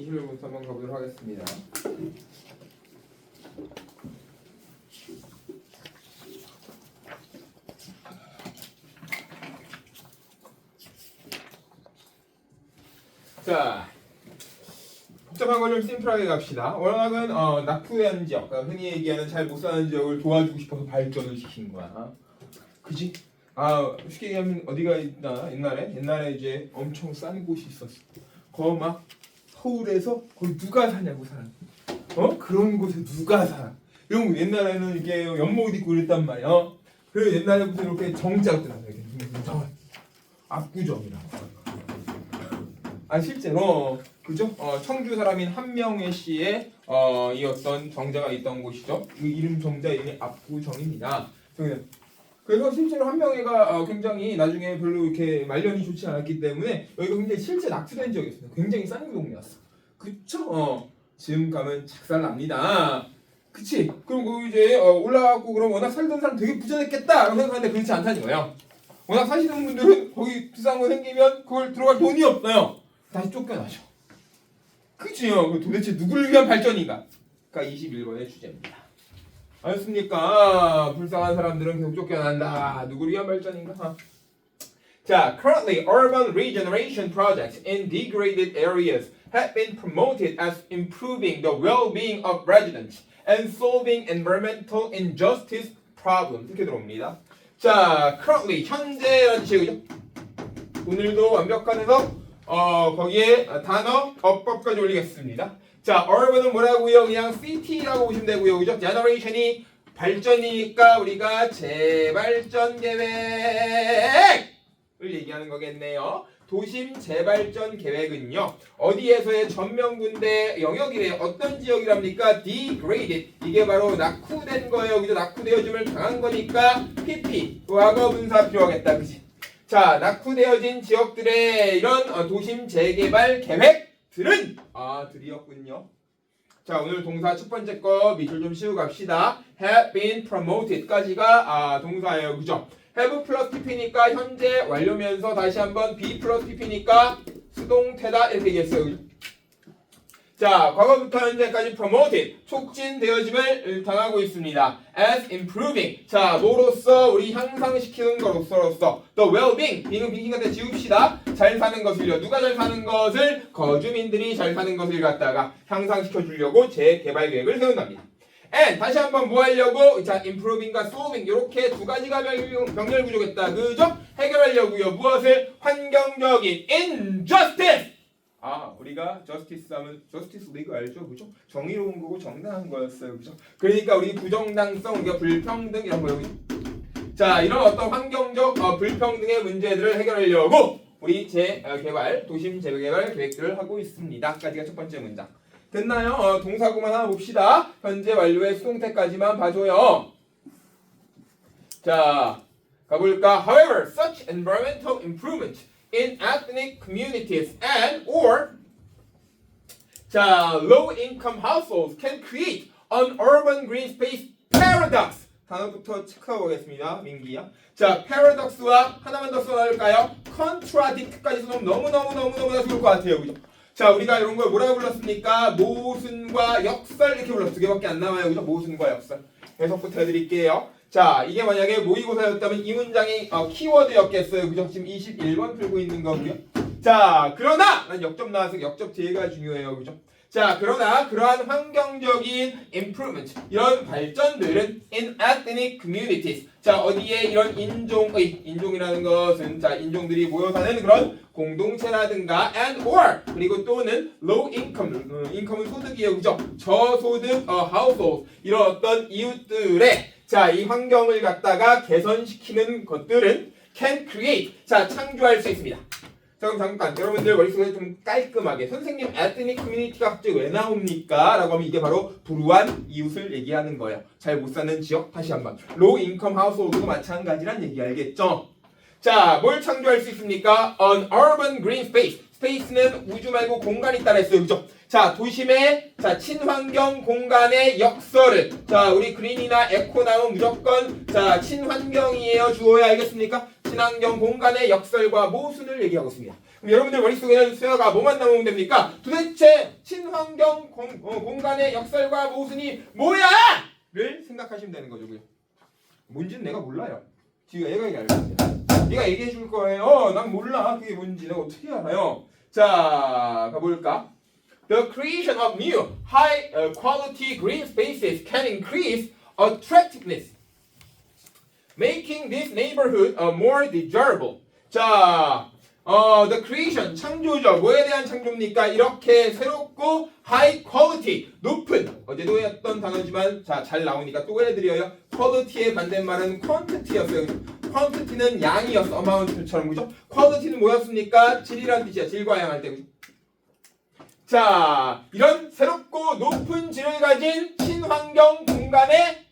21번부터 한번 가보도록 하겠습니다. 자, 복잡한 걸 좀 심플하게 갑시다. 워낙은 낙후된 지역, 그러니까 흔히 얘기하는 잘 못 사는 지역을 도와주고 싶어서 발전을 시킨 거야. 그지? 쉽게 얘기하면 어디가 있나? 옛날에 이제 엄청 싼 곳이 있었어. 거 막 서울에서 거기 누가 사냐고 사람. 그런 곳에 누가 살아? 이런 거 옛날에는 이게 연못 있고 이랬단 말이야. 그리고 옛날에부터 이렇게 정자였더라. 압구정이라고. 실제로 그죠? 청주 사람인 한명회 씨의 이 어떤 정자가 있던 곳이죠. 그 이름 정자 이름이 압구정입니다. 그래서 실제로 한명회가 굉장히 나중에 별로 이렇게 말년이 좋지 않았기 때문에 여기가 굉장히 실제 낙후된 지역이었습니다. 굉장히 싼 동네였어. 그쵸? 지금 가면 작살납니다. 그치? 그럼 그 이제 올라가고 그럼 워낙 살던 사람 되게 부자됐겠다 라고 생각하는데 그렇지 않다는 거예요. 워낙 사시는 분들은 거기 비싼 거 생기면 그걸 들어갈 돈이 없어요. 다시 쫓겨나죠. 그치요? 도대체 누구를 위한 발전인가? 가 21번의 주제입니다. 알겠습니까? 불쌍한 사람들은 계속 쫓겨난다. 누구를 위한 발전인가? 자, currently urban regeneration projects in degraded areas have been promoted as improving the well-being of residents and solving environmental injustice problems. 이렇게 들어옵니다. 자, currently 현재라는 지역이죠. 오늘도 완벽한 해석. 거기에 단어 어법까지 올리겠습니다. 자, urban은 뭐라고요? 그냥 city라고 보시면 되고요. 그죠? generation이 발전이니까 우리가 재발전 계획을 얘기하는 거겠네요. 도심 재발전 계획은요. 어디에서의 전면군대 영역이래요. 어떤 지역이랍니까? degraded. 이게 바로 낙후된 거예요. 그죠? 낙후되어짐을 당한 거니까 pp. 과거 분사 필요하겠다. 그치? 자, 낙후되어진 지역들의 이런 도심 재개발 계획들은 들이었군요. 자, 오늘 동사 첫 번째 거 밑줄 좀 씌우고 갑시다. have been promoted까지가 동사예요. 그죠? have 플러스 pp니까 현재 완료면서 다시 한번 be 플러스 pp니까 수동태다 이렇게 얘기했어요. 그죠? 자, 과거부터 현재까지 promoted, 촉진되어짐을 당하고 있습니다. as improving, 자, 뭐로써? 우리 향상시키는 것으로서 the well-being, being은 빙긴한테 지웁시다. 잘 사는 것을요. 누가 잘 사는 것을? 거주민들이 잘 사는 것을 갖다가 향상시켜 주려고 재개발 계획을 세운답니다. and 다시 한번 뭐 하려고? 자, improving과 solving 이렇게 두 가지가 병렬 구조겠다. 그죠? 해결하려고요. 무엇을? 환경적인 injustice. 우리가 저스티스 하면 저스티스 리그 알죠? 그죠? 정의로운 거고 정당한 거였어요. 그죠? 그러니까 우리 부정당성, 우리가 불평등 이런 거요. 자, 이런 어떤 환경적 불평등의 문제들을 해결하려고 우리 재개발, 도심 재개발 계획들을 하고 있습니다. 까지가 첫 번째 문장. 됐나요? 동사구만 하나 봅시다. 현재 완료의 수동태까지만 봐줘요. 자, 가볼까? However, such environmental improvement in ethnic communities and or low-income households can create an urban green space paradox. 단어부터 체크하고 보겠습니다. 민기야. 자, paradox와 하나만 더 써놔볼까요? contradict까지 써놓으면 너무너무너무너무나 좋을 것 같아요. 그죠? 자, 우리가 이런 걸 뭐라고 불렀습니까? 모순과 역설 이렇게 불렀어. 두 개밖에 안 남아요. 그죠? 모순과 역설. 해석부터 해드릴게요. 자, 이게 만약에 모의고사였다면 이 문장이 키워드였겠어요. 그죠? 지금 21번 풀고 있는 거고요. 자, 그러나 난 역접 나와서 역접 뒤가 중요해요. 그죠? 자, 그러나 그러한 환경적인 improvement, 이런 발전들은 in ethnic communities. 자, 어디에 이런 인종이라는 것은 자, 인종들이 모여 사는 그런 공동체라든가 and or 그리고 또는 low income, income은 소득이에요. 그죠? 저소득 household 이런 어떤 이웃들의 자, 이 환경을 갖다가 개선시키는 것들은 can create. 자, 창조할 수 있습니다. 자, 그럼 잠깐 여러분들 머릿속에 좀 깔끔하게 선생님 ethnic community가 갑자기 왜 나옵니까? 라고 하면 이게 바로 불우한 이웃을 얘기하는 거예요. 잘 못 사는 지역 다시 한번 low income household도 마찬가지란 얘기 알겠죠? 자, 뭘 창조할 수 있습니까? An urban green space. 스페이스는 우주 말고 공간이 있다 했어요. 그죠? 자, 도심의 자, 친환경 공간의 역설을 자, 우리 그린이나 에코 나오면 무조건 자, 친환경이에요. 주어야 알겠습니까? 친환경 공간의 역설과 모순을 얘기하고 있습니다. 그럼 여러분들 머릿속에 수여가 뭐만 나오면 됩니까? 도대체 친환경 공간의 역설과 모순이 뭐야? 를 생각하시면 되는 거죠. 뭔지는 내가 몰라요. 지금 얘가 얘기할 거예요. 얘가 얘기해 줄 거예요. 난 몰라. 그게 뭔지 내가 어떻게 알아요? 자, 가볼까? The creation of new high quality green spaces can increase attractiveness, making this neighborhood more desirable. 자, the creation, 창조죠. 뭐에 대한 창조입니까? 이렇게 새롭고 high quality, 높은, 어제도 했던 단어지만 자, 잘 나오니까 또 해드려요. quality의 반대말은 quantity였어요. quantity는 양이었어. amount처럼, 그죠? quality는 뭐였습니까? 질이란 뜻이야. 질과 양 할 때, 그죠? 자, 이런 새롭고 높은 질을 가진 친환경 공간의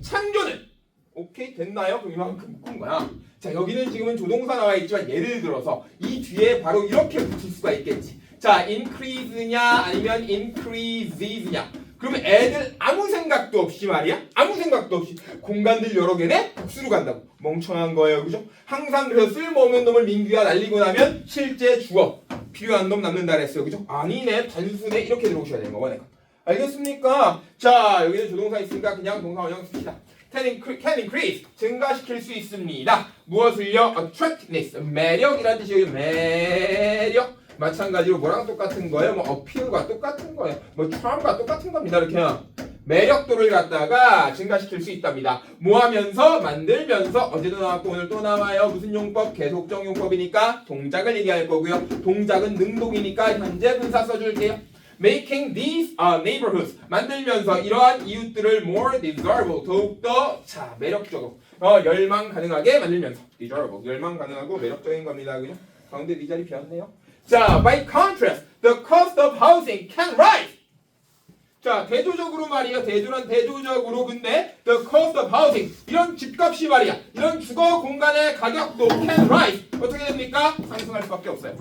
창조는 오케이 됐나요? 그럼 이만큼 묶은 거야. 자, 여기는 지금은 조동사 나와 있지만 예를 들어서 이 뒤에 바로 이렇게 붙일 수가 있겠지. 자, increase냐 아니면 increases냐. 그러면 애들 아무 생각도 없이 말이야. 아무 생각도 없이 공간들 여러 개네 복수로 간다고. 멍청한 거예요. 그죠? 항상 그래서 쓸모없는 놈을 민규가 날리고 나면 실제 주어 필요한 놈 남는다 그랬어요. 그죠? 아니네. 단순해. 이렇게 들어오셔야 되는 거고 내가. 알겠습니까? 자, 여기는 조동사 있으니까 그냥 동사 원형 씁시다. can increase 증가시킬 수 있습니다. 무엇을요? attractiveness 매력이라는 뜻이에요. 매력. 마찬가지로 뭐랑 똑같은 거예요? 뭐 appeal과 똑같은 거예요. 뭐 charm과 똑같은 겁니다. 이렇게 매력도를 갖다가 증가시킬 수 있답니다. 뭐 하면서? 만들면서. 어제도 나왔고 오늘 또 나와요. 무슨 용법? 계속적 용법이니까 동작을 얘기할 거고요. 동작은 능동이니까 현재 분사 써줄게요. Making these neighborhoods 만들면서 이러한 이웃들을 more desirable 더욱더 자 매력적으로 열망 가능하게 만들면서 desirable 열망 가능하고 매력적인 겁니다. 그죠? 가운데 네 자리 비었네요. 자, by contrast, the cost of housing can rise. 자, 대조적으로 말이야. 대조란 대조적으로. 근데 the cost of housing 이런 집값이 말이야. 이런 주거 공간의 가격도 can rise. 어떻게 됩니까? 상승할 수밖에 없어요.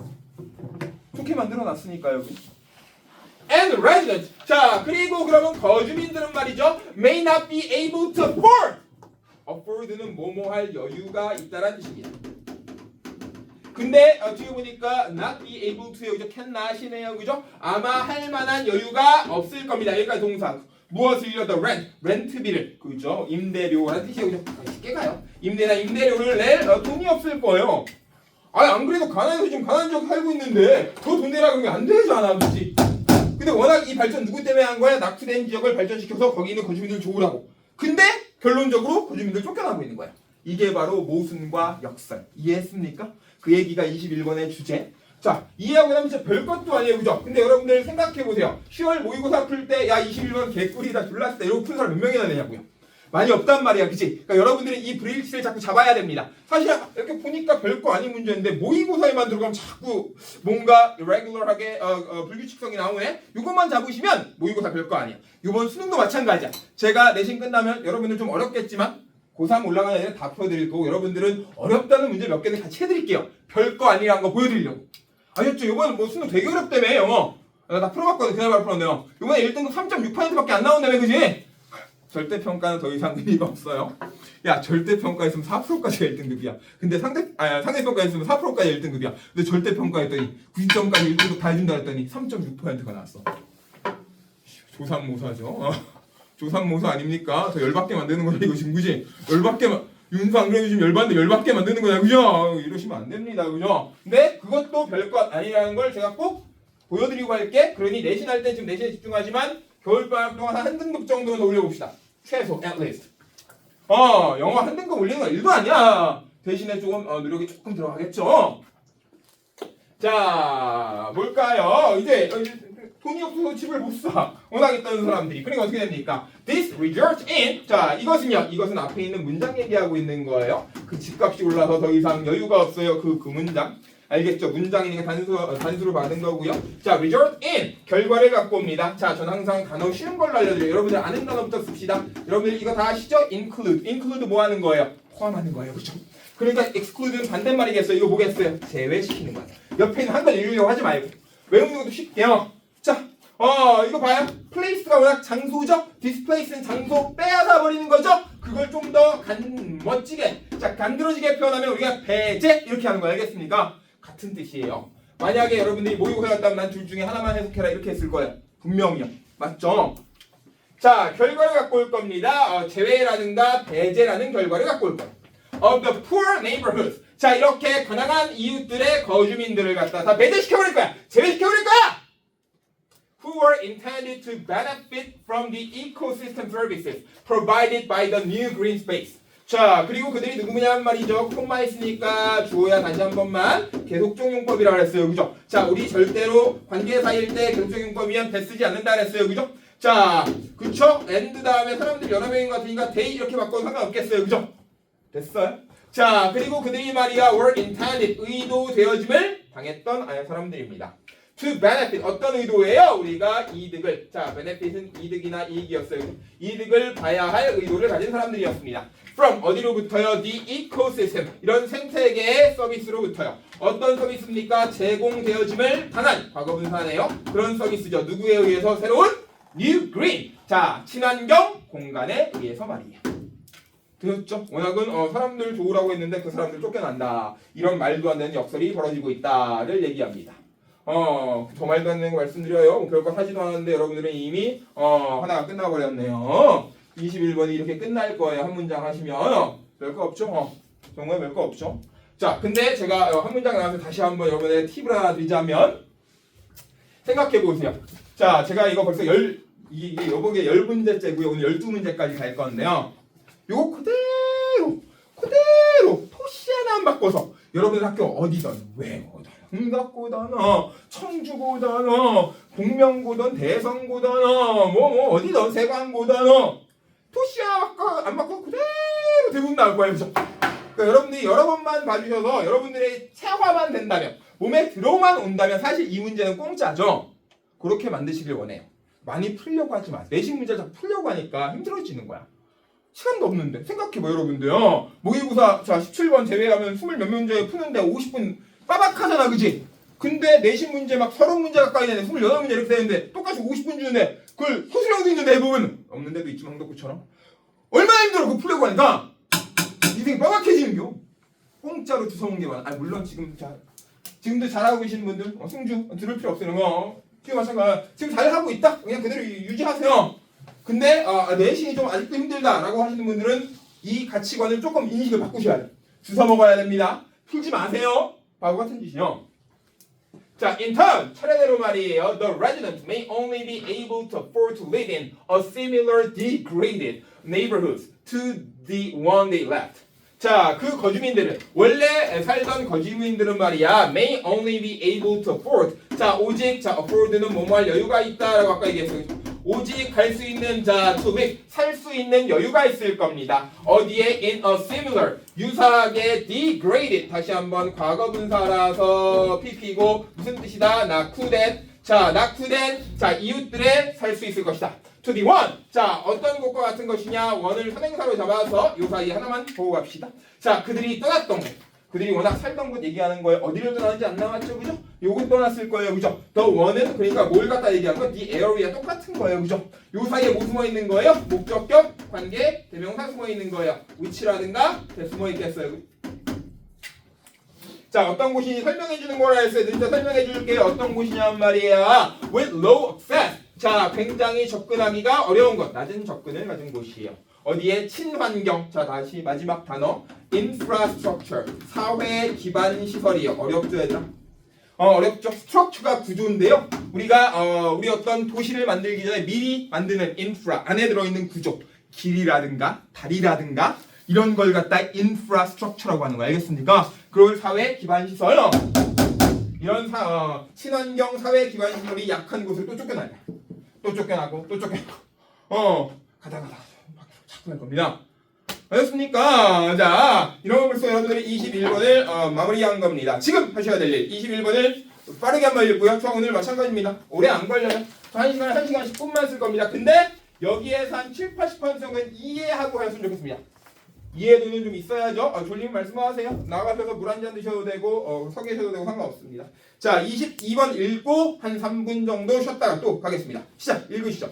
좋게 만들어 놨으니까요. And residents. 자, 그리고 그러면 거주민들은 말이죠. May not be able to afford. afford는 뭐뭐 할 여유가 있다라는 뜻입니다. 근데 뒤에 보니까 not be able to 여기서 can not이네요. 그죠? 아마 할 만한 여유가 없을 겁니다. 여기까지 동사. 무엇을요? The rent. 렌트비를. 그죠? 임대료라는 뜻이에요. 그죠? 쉽게 가요. 임대나 임대료를 낼 돈이 없을 거예요. 아니 안 그래도 가난해서 지금 가난 지역 살고 있는데 더 돈 내라 그러면 안 되잖아. 그렇지? 근데 워낙 이 발전 누구 때문에 한 거야? 낙후된 지역을 발전시켜서 거기 있는 거주민들 좋으라고. 근데 결론적으로 거주민들 쫓겨나고 있는 거야. 이게 바로 모순과 역설. 이해했습니까? 그 얘기가 21번의 주제. 자, 이해하고 나면 진짜 별것도 아니에요. 그죠? 근데 여러분들 생각해보세요. 10월 모의고사 풀 때 야 21번 개꿀이다 졸랐다 이러고 푼 사람 몇 명이나 되냐고요. 많이 없단 말이야. 그치? 그러니까 여러분들이 이 불일치를 자꾸 잡아야 됩니다. 사실 이렇게 보니까 별거 아닌 문제인데 모의고사에만 들어가면 자꾸 뭔가 irregular하게 불규칙성이 나오네. 이것만 잡으시면 모의고사 별거 아니야. 이번 수능도 마찬가지야. 제가 내신 끝나면 여러분들 좀 어렵겠지만 고3 올라가는 애들 다 풀어드릴 거고 여러분들은 어렵다는 문제 몇 개는 같이 해드릴게요. 별거 아니란 거 보여드리려고. 아셨죠? 이번에 뭐 수능 되게 어렵다며 영어. 나 풀어봤거든. 그날 바로 풀었네요. 이번에 1등급 3.6%밖에 안 나온다며. 그지? 절대평가는 더 이상 의미가 없어요. 야, 절대평가 있으면 4%까지가 1등급이야. 근데 상대평가 있으면 4%까지 1등급이야. 근데 절대평가 했더니 90점까지 1등급 다 해준다 했더니 3.6%가 나왔어. 조삼모사죠. 조삼모사 아닙니까? 더 열받게 만드는 거야 이거 지금. 그지? 열받게 윤수 안 그래도 지금 열받는데 열받게 만드는 거야. 그죠? 이러시면 안 됩니다. 그죠? 근데 그것도 별것 아니라는 걸 제가 꼭 보여드리고 할게. 그러니 내신할 때 지금 내신에 집중하지만 겨울방학 동안 한 등급 정도는 올려봅시다. 최소, at least. 영어 한 등급 올리는 건 일도 아니야. 대신에 조금 노력이 조금 들어가겠죠. 자, 뭘까요? 이제 돈이 없어서 집을 못 사. 워낙 있던 사람들이. 그러니까 어떻게 됩니까? This results in. 자, 이것은요. 이것은 앞에 있는 문장 얘기하고 있는 거예요. 그 집값이 올라서 더 이상 여유가 없어요. 그 문장. 알겠죠? 문장이니까 단수로 받은 거고요. 자, result in 결과를 갖고 옵니다. 자, 전 항상 단어 쉬운 걸로 알려드려요. 여러분들 아는 단어부터 씁시다. 여러분들 이거 다 아시죠? include 뭐 하는 거예요? 포함하는 거예요. 그렇죠? 그러니까 exclude는 반대말이겠어요. 이거 뭐겠어요? 제외시키는 거예요. 옆에 있는 한글 읽으려고 하지 말고 외우는 것도 쉽게요. 자, 이거 봐요. place가 워낙 장소죠? displace는 장소 빼앗아 버리는 거죠? 그걸 좀 더 멋지게, 자, 간드러지게 표현하면 우리가 배제 이렇게 하는 거 알겠습니까? 같은 뜻이에요. 만약에 여러분들이 모의고사였다면 난 둘 중에 하나만 해석해라 이렇게 했을 거예요. 분명히요. 맞죠? 자, 결과를 갖고 올 겁니다. 제외라든가 배제라는 결과를 갖고 올 거예요. Of the poor neighborhoods. 자, 이렇게 가난한 이웃들의 거주민들을 갖다 다 배제시켜버릴 거야. 제외시켜버릴 거야. Who were intended to benefit from the ecosystem services provided by the new green space. 자, 그리고 그들이 누구냐는 말이죠. 콤마 있으니까 주어야 다시 한 번만 계속적 용법이라고 그랬어요. 그죠? 자, 우리 절대로 관계사일 때 계속적 용법이면 대 쓰지 않는다 그랬어요. 그죠? 자, 그쵸? and 다음에 사람들이 여러 명인 것 같으니까 they 이렇게 바꿔도 상관없겠어요. 그죠? 됐어요? 자, 그리고 그들이 말이야 were intended 의도되어짐을 당했던 사람들입니다. To benefit 어떤 의도예요? 우리가 이득을 자 benefit은 이득이나 이익이었어요. 이득을 봐야 할 의도를 가진 사람들이었습니다. From 어디로부터요? The ecosystem 이런 생태계의 서비스로부터요. 어떤 서비스입니까? 제공되어짐을 당한 과거분사네요. 그런 서비스죠. 누구에 의해서? 새로운 New Green 자 친환경 공간에 의해서 말이에요. 들었죠? 워낙은 사람들 좋으라고 했는데 그 사람들 쫓겨난다. 이런 말도 안 되는 역설이 벌어지고 있다를 얘기합니다. 더 말도 안 되는 거 말씀드려요. 별거 하지도 않았는데 여러분들은 이미 하나가 끝나버렸네요. 21번이 이렇게 끝날 거예요. 한 문장 하시면 별거 없죠? 정말 별거 없죠? 자, 근데 제가 한 문장 나와서 다시 한번 여러분의 팁을 하나 드리자면 생각해 보세요. 자, 제가 이거 벌써 이게 요번에 10문제째고요. 오늘 12문제까지 갈 건데요. 요거 그대로 토시 하나 안 바꿔서 여러분들 학교 어디든 외고든 흥각고든 청주고든 공명고든 대성고든 뭐 어디든 세관고든 토시 하나 안 바꿔 그대로 대부분 나올 거예요. 그죠? 그러니까 여러분들이 여러 번만 봐주셔서 여러분들의 체화만 된다면 몸에 들어만 온다면 사실 이 문제는 공짜죠. 그렇게 만드시길 원해요. 많이 풀려고 하지 마세요. 내신 문제를 자꾸 풀려고 하니까 힘들어지는 거야. 시간도 없는데 생각해봐 여러분들요. 모의고사 자 17번 제외하면 20몇 문제 푸는데 50분 빠박하잖아 그지? 근데 내신 문제 막 30문제 가까이 되는데 28문제 이렇게 되는데 똑같이 50분 주는데 그걸 서술형도 있는데 해보면 없는 데도 있지만 흥덕구처럼 얼마나 힘들어 그거 풀려고 하니까 인생이 빠박해지는겨. 공짜로 주워온 게 많아. 물론 지금도 잘하고 계시는 분들 승주 들을 필요 없어요. 지금 마찬가지 지금 잘하고 있다 그냥 그대로 유지하세요. 근데 내신이 좀 아직도 힘들다라고 하시는 분들은 이 가치관을 조금 인식을 바꾸셔야 돼요. 주워 먹어야 됩니다. 풀지 마세요. 바보 같은 짓이요. 자, in turn 차례대로 말이에요. The residents may only be able to afford to live in a similar degraded neighborhoods to the one they left. 자, 그 거주민들은 원래 살던 거주민들은 말이야 may only be able to afford. 자, 오직 afford는 뭐뭐할 여유가 있다라고 아까 얘기했어요. 오직 갈 수 있는 to live 살 수 있는 여유가 있을 겁니다. 어디에 in a similar 유사하게 degraded 다시 한번 과거분사라서 pp고 무슨 뜻이다? 낙후된 낙후된 이웃들에 살 수 있을 것이다. to the one 어떤 것과 같은 것이냐? 원을 선행사로 잡아서 요 사이 하나만 보고 갑시다. 그들이 떠났던 것. 그들이 워낙 살던 곳 얘기하는 거예요. 어디를 떠나는지 안 나왔죠, 그죠? 요거 떠났을 거예요, 그죠? 더 원은 그러니까 뭘 갖다 얘기하는 거? the area 똑같은 거예요, 그죠? 요 사이에 뭐 숨어 있는 거예요? 목적격, 관계, 대명사 숨어 있는 거예요. which라든가 숨어 있겠어요. 어떤 곳이 설명해 주는 거라 했어요. 진짜 설명해 줄게요. 어떤 곳이냐는 말이에요. with low access. 굉장히 접근하기가 어려운 것, 낮은 접근을 가진 곳이에요. 어디에? 친환경. 다시 마지막 단어. infrastructure. 사회 기반 시설이요. 어렵죠, 얘들아? 어렵죠. structure가 구조인데요. 우리가 우리 어떤 도시를 만들기 전에 미리 만드는 infra 안에 들어있는 구조. 길이라든가 다리라든가 이런 걸 갖다 infrastructure라고 하는 거 알겠습니까? 그걸 사회 기반 시설. 이런 친환경 사회 기반 시설이 약한 곳을 또 쫓겨나요. 또 쫓겨나고 가다가 자꾸 할 겁니다. 알겠습니까? 이런 걸로 여러분들이 21번을 마무리한 겁니다. 지금 하셔야 될 일 21번을 빠르게 한번 읽고요. 저 오늘 마찬가지입니다. 오래 안 걸려요. 1시간 10분만 쓸 겁니다. 근데 여기에서 한 70-80%는 이해하고 하셨으면 좋겠습니다. 이해도는 좀 있어야죠. 졸리면 말씀하세요. 나가셔서 물 한 잔 드셔도 되고 서 계셔도 되고 상관없습니다. 22번 읽고 한 3분 정도 쉬었다가 또 가겠습니다. 시작! 읽으시죠.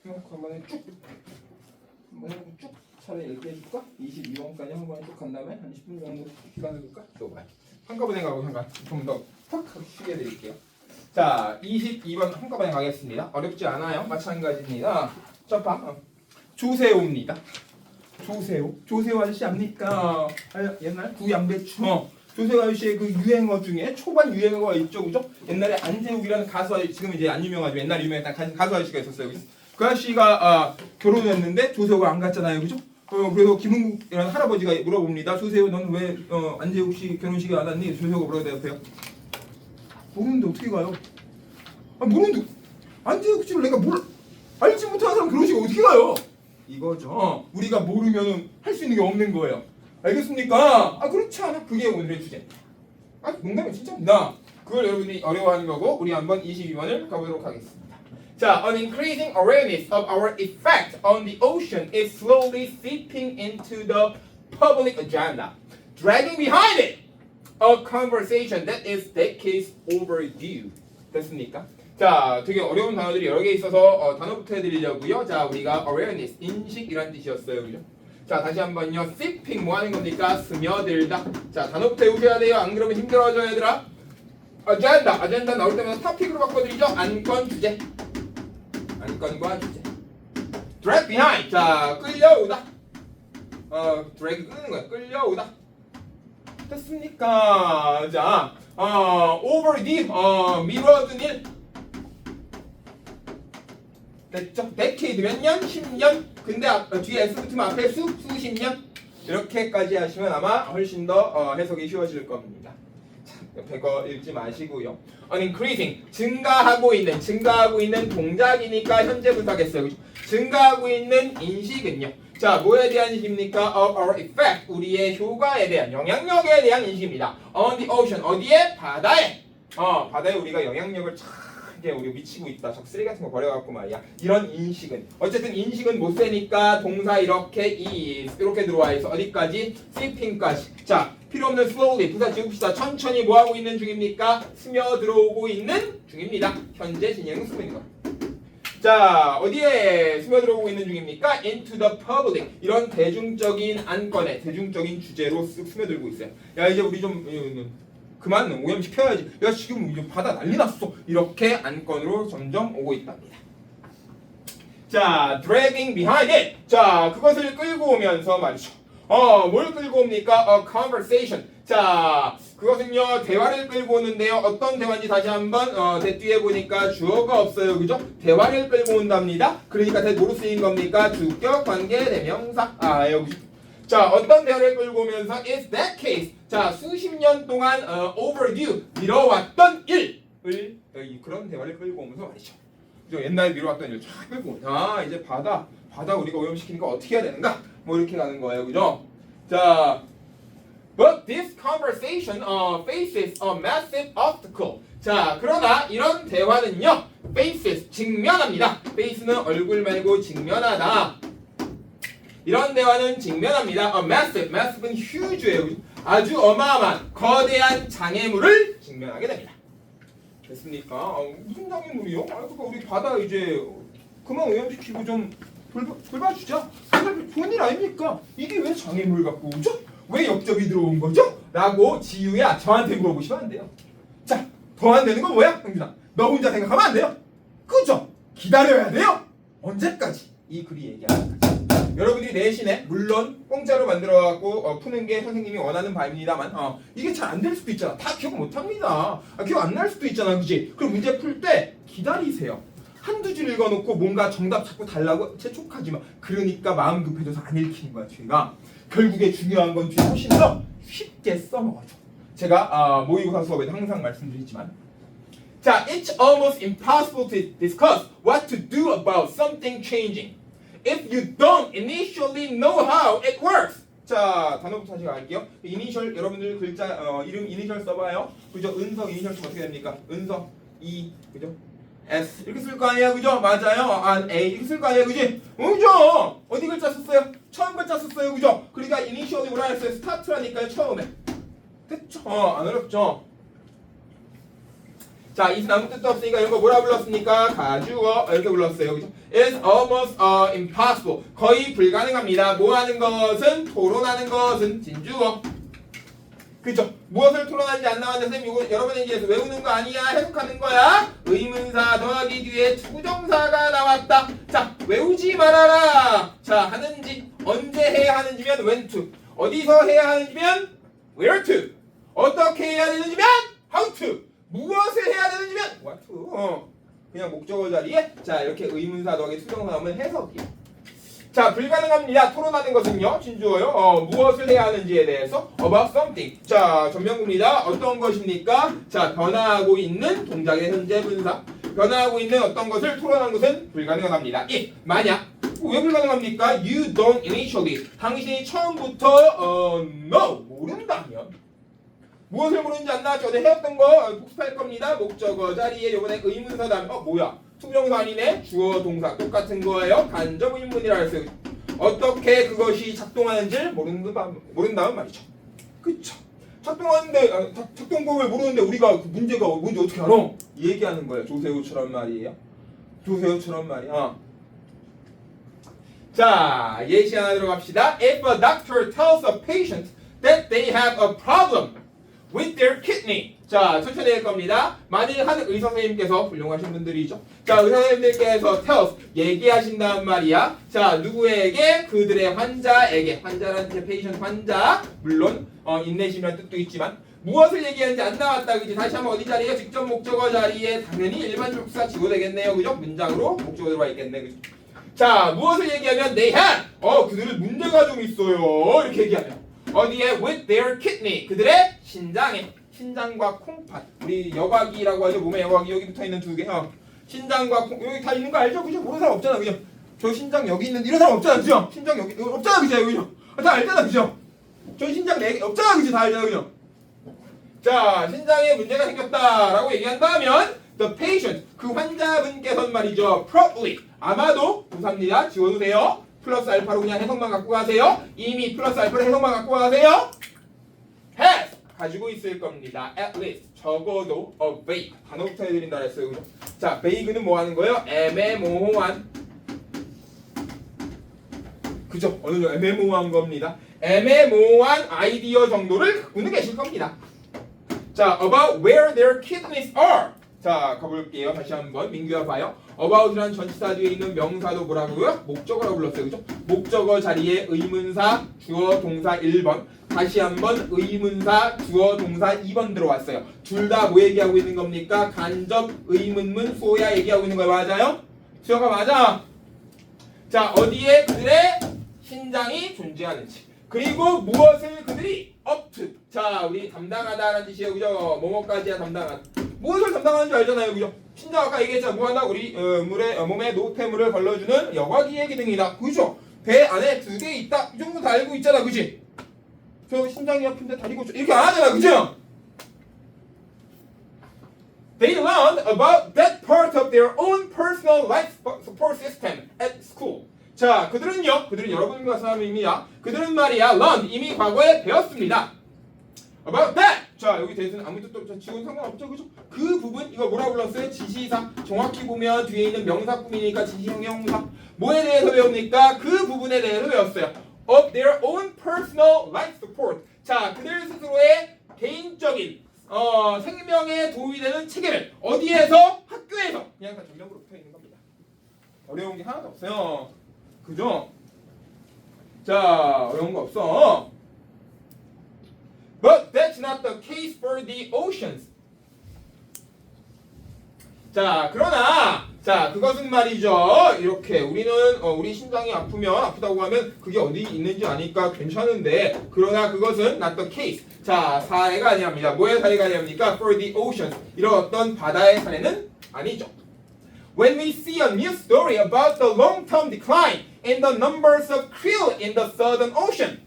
한번에 쭉 차라리 이렇게 해줄까? 22번까지 한 번에 쭉 간 다음에 한 10분 정도 시간을 줄까? 줘봐요. 한꺼번에 가고 잠깐 좀 더 팍 쉬게 해드릴게요. 자, 22번 한꺼번에 가겠습니다. 어렵지 않아요. 마찬가지입니다. 첫방 조세호입니다. 조세호 아저씨 압니까? 옛날 구양배추. 조세호 아저씨의 그 유행어 중에 초반 유행어가 있죠, 그죠? 옛날에 안재욱이라는 가수 아저씨, 지금 이제 안 유명하지만 옛날에 유명했던 가수 아저씨가 있었어요, 그죠? 그 아저씨가 결혼했는데 조세호가 안 갔잖아요, 그죠? 그래서 김은국이라는 할아버지가 물어봅니다. 조세호, 너는 왜 안재욱 씨 결혼식에 안 왔니? 조세호가 뭐라고 대답해요? 모르는데 어떻게 가요? 모르는데 안재욱 씨를 내가 알지 못하는 사람 결혼식에 어떻게 가요? 이거죠. 우리가 모르면 할 수 있는 게 없는 거예요. 알겠습니까? 그렇지 않아. 그게 오늘의 주제. 농담이 진짜입니다. 그걸 여러분이 어려워하는 거고 우리 한번 22번을 가보도록 하겠습니다. 자, an increasing awareness of our effect on the ocean is slowly seeping into the public agenda, dragging behind it a conversation that is decades overdue. 됐습니까? 자, 되게 어려운 단어들이 여러 개 있어서 단어부터 해드리려고요. 자, 우리가 awareness, 인식이란 뜻이었어요. 그죠? 자, 다시 한번요. seeping 뭐 하는 겁니까? 스며들다. 자, 단어부터 외우셔야 돼요. 안 그러면 힘들어져, 얘들아. 아젠다 나올 때마다 토픽으로 바꿔드리죠. 안건, 주제. 안건과 주제. drag behind. 자, 끌려오다. drag 끄는 거야. 끌려오다. 됐습니까? 자, overdue. 미뤄둔 일. 됐죠? decade 몇 년? 10년? 근데 뒤에 S 붙으면 앞에 수십 년? 이렇게까지 하시면 아마 훨씬 더 해석이 쉬워질 겁니다. 자, 옆에 거 읽지 마시고요. an increasing, 증가하고 있는 동작이니까 현재 분사겠어요. 그죠? 증가하고 있는 인식은요. 자, 뭐에 대한 인식입니까? of our effect, 우리의 효과에 대한, 영향력에 대한 인식입니다. on the ocean, 어디에? 바다에. 바다에 우리가 영향력을 이게 우리 미치고 있다. 저 쓰레기 같은 거 버려갖고 말이야. 이런 인식은 어쨌든 인식은 못 세니까 동사 이렇게 is 이렇게 들어와 있어. 어디까지? seeping까지. 자, 필요 없는 slowly 부사 지웁시다. 천천히 뭐 하고 있는 중입니까? 스며 들어오고 있는 중입니다. 현재 진행 수입니다. 자, 어디에 스며 들어오고 있는 중입니까? into the public. 이런 대중적인 안건에 대중적인 주제로 쓱 스며들고 있어요. 야, 이제 우리 좀 그만 오염시켜야지. 야, 지금 이제 바다 난리 났어. 이렇게 안건으로 점점 오고 있답니다. 자, dragging behind it. 자, 그것을 끌고 오면서 말이죠. 뭘 끌고 옵니까? A conversation. 자, 그것은요, 대화를 끌고 오는데요. 어떤 대화인지 다시 한번 뒤에 보니까 주어가 없어요. 그죠? 대화를 끌고 온답니다. 그러니까 뭐로 쓰인 겁니까? 주격, 관계, 대명사. 여기. 자, 어떤 대화를 끌고 오면서 is that case. 자, 수십 년 동안 overdue, 미뤄왔던 일을 그런 대화를 끌고 오면서 말이죠. 그죠? 옛날에 미뤄왔던 일을 쫙 끌고 오면 이제 바다 우리가 오염시키니까 어떻게 해야 되는가? 뭐 이렇게 가는 거예요. 그죠? 자, but this conversation faces a massive obstacle. 자, 그러나 이런 대화는요, faces, 직면합니다. face는 얼굴 말고 직면하다. 이런 대화는 직면합니다. massive는 huge예요. 아주 어마어마한 거대한 장애물을 직면하게 됩니다. 됐습니까? 무슨 장애물이요? 그러니까 우리 바다 이제 그만 오염시키고 좀 돌봐주자. 좋은 일 아닙니까? 이게 왜 장애물 갖고 오죠? 왜 역접이 들어온 거죠? 라고 지유야 저한테 물어보시면 안 돼요. 자, 더 안 되는 건 뭐야? 형준아, 너 혼자 생각하면 안 돼요. 그죠? 기다려야 돼요. 언제까지? 이 글이 얘기하는 거죠. 여러분들이 내신에 물론 공짜로 만들어갖고 푸는 게 선생님이 원하는 바입니다만 이게 잘 안 될 수도 있잖아. 다 기억 못합니다. 기억 안 날 수도 있잖아. 그치? 그럼 문제 풀 때 기다리세요. 한두 줄 읽어놓고 뭔가 정답 자꾸 달라고 재촉하지 마. 그러니까 마음 급해져서 안 읽히는 거야. 뒤가 결국에 중요한 건 뒤에 훨씬 더 쉽게 써먹어줘. 제가 모의고사 수업에도 항상 말씀드리지만 자, it's almost impossible to discuss what to do about something changing if you don't initially know how it works. 자, 단어부터 다시 갈게요. 이니셜 여러분들 글자 이름 이니셜 써봐요. 그죠? 은서 이니셜 어떻게 됩니까? 은서 E 그죠? S 이렇게 쓸 거 아니야, 그죠? 맞아요. 안 A 이렇게 쓸 거 아니야, 그지? 그죠? 어디 글자 썼어요? 처음 글자 썼어요, 그죠? 그러니까 이니셜이 뭐라 했어요? 스타트라니까요, 처음에. 됐죠? 안 어렵죠? 자, 이는 아무 뜻도 없으니까 이런 거 뭐라 불렀습니까? 가주어 이렇게 불렀어요. 그죠? It's almost impossible. 거의 불가능합니다. 뭐 하는 것은 토론하는 것은 진주어. 그죠? 무엇을 토론하는지 안 나왔는데 선생님 이거 여러분의 얘기해서 외우는 거 아니야? 해석하는 거야? 의문사 더하기 뒤에 투정사가 나왔다. 자, 외우지 말아라. 자, 하는지 언제 해야 하는지면 when to. 어디서 해야 하는지면 where to. 어떻게 해야 되는지면 how to. 무엇을 해야 되는지면 what to. 그냥 목적어 자리에 자 이렇게 의문사 더하기 투정사 나오면 해석이야. 자, 불가능합니다. 토론하는 것은요, 진주어요. 무엇을 해야 하는지에 대해서 about something. 자, 전명구입니다. 어떤 것입니까? 자, 변화하고 있는 동작의 현재 분사. 변화하고 있는 어떤 것을 토론하는 것은 불가능합니다. 만약 왜 불가능합니까? You don't initially. 당신이 처음부터 no 모른다면 무엇을 모르는지 안 나왔죠? 어제 해왔던 거 복습할 겁니다. 목적어 자리에 요번에 의문사 다음 뭐야? 투부정사 아니네? 주어 동사 똑같은 거예요. 간접 의문이라 했어요. 어떻게 그것이 작동하는지 모른다는 말이죠. 그쵸? 작동하는데 작동법을 모르는데 우리가 그 문제가 뭔지 어떻게 알아? 얘기하는 거예요. 조세호처럼 말이에요. 조세호처럼 말이야. 자, 예시 하나 들어갑시다. If a doctor tells a patient that they have a problem with their kidney. 자, 천천히 할 겁니다. 만일 한 의사 선생님께서 훌륭하신 분들이죠. 자, 의사 선생님들께서 tells 얘기하신단 말이야. 자, 누구에게? 그들의 환자에게. 환자라는 제 patient 환자. 물론 인내심이라는 뜻도 있지만 무엇을 얘기하는지 안 나왔다. 그지? 다시 한번 어디 자리에? 직접 목적어 자리에 당연히 일반 접수사 지고 되겠네요. 그죠? 문장으로 목적어 들어가 있겠네. 그죠? 자, 무엇을 얘기하면 they had. 그들은 문제가 좀 있어요. 이렇게 얘기하면 어디에? with their kidney. 그들의 신장에. 신장과 콩팥. 우리 여과기라고 하죠. 몸에 여과기 여기 붙어 있는 두 개. 신장과 콩 여기 다 있는 거 알죠? 그죠? 모르는 사람 없잖아. 그죠? 저 신장 여기 있는데 이런 사람 없잖아. 그죠? 신장 여기 없잖아. 그죠? 그죠? 다 알잖아. 그죠? 저 신장 4개 없잖아. 그죠? 다 알잖아. 그죠? 자, 신장에 문제가 생겼다라고 얘기한다면 the patient 그 환자분께서는 말이죠. probably 아마도 부사입니다. 지워두세요. 플러스 알파로 그냥 해석만 갖고 가세요. 이미 플러스 알파로 해석만 갖고 가세요. has 가지고 있을 겁니다. at least 적어도 a vague 단어부터 해드린다 했어요. 그죠? 자, vague는 뭐 하는 거예요? 애매모호한. 그죠? 어느 정도 애매모호한 겁니다. 애매모호한 아이디어 정도를 갖고는 계실 겁니다. 자, about where their kidneys are. 자, 가볼게요. 다시 한번 민규야 봐요. about이라는 전치사 뒤에 있는 명사도 뭐라고요? 목적어라고 불렀어요. 그죠? 목적어 자리에 의문사, 주어, 동사 1번. 다시 한번 의문사, 주어, 동사 2번 들어왔어요. 둘 다 뭐 얘기하고 있는 겁니까? 간접 의문문 수어야 얘기하고 있는 거예요. 맞아요? 수어가 맞아. 자, 어디에 그들의 신장이 존재하는지. 그리고 무엇을 그들이 up to. 자, 우리 담당하다라는 뜻이에요. 그죠? 뭐뭐까지야 담당하다. 무엇을 담당하는 줄 알잖아요. 그죠? 신장 아까 얘기했잖아. 뭐하나? 우리 몸에 노폐물을 걸러주는 여과기의 기능이다. 그죠? 배 안에 2개 있다. 이 정도 다 알고 있잖아. 그지? 저 신장이 아픈데 다리 고쳐. 이렇게 안 하잖아. 그죠? They learned about that part of their own personal life support system at school. 자, 그들은 여러분과 사람입니다. 그들은 말이야, learned, 이미 과거에 배웠습니다. About that. 자, 여기 대해서는 아무 뜻도 없죠. 지금 상관없죠. 그죠? 그 부분, 이거 뭐라고 불렀어요? 지시사. 정확히 보면 뒤에 있는 명사 꾸미니까 지시형용사. 뭐에 대해서 배웁니까? 그 부분에 대해서 배웠어요. Of their own personal life support. 자, 그들 스스로의 개인적인 생명에 도움이 되는 체계를 어디에서? 학교에서. 그냥 다 정답으로 붙어 있는 겁니다. 어려운 게 하나도 없어요. 그죠? 자, 어려운 거 없어. But that's not the case for the oceans. 자, 그러나 자, 그것은 말이죠. 이렇게 우리는 우리 신장이 아프다고 하면 그게 어디 있는지 아니까 괜찮은데 그러나 그것은 not the case. 자, 사례가 아니랍니다. 뭐의 사례가 아니랍니까? For the oceans. 이런 어떤 바다의 사례는 아니죠. When we see a news story about the long-term decline in the numbers of krill in the southern ocean.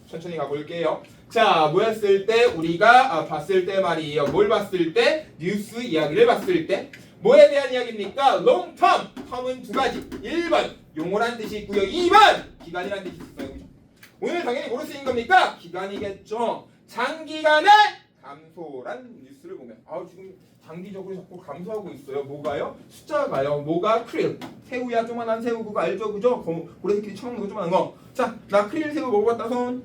천천히 가볼게요. 자, 뭐였을 때 우리가 봤을 때 말이에요. 뭘 봤을 때? 뉴스 이야기를 봤을 때 뭐에 대한 이야기입니까? long term. term은 두 가지. 1번 용어란 뜻이 있고요. 2번 기간이란 뜻이 있어요. 그죠? 오늘 당연히 뭐로 쓰인 겁니까? 기간이겠죠. 장기간의 감소란 뉴스를 보면 지금 장기적으로 자꾸 감소하고 있어요. 뭐가요? 숫자가요. 뭐가 크릴. 새우야, 조만한 새우 그거 알죠? 그죠? 고래새끼리 처먹는 거 조만한 거. 자, 나 크릴 새우 먹어봤다 손.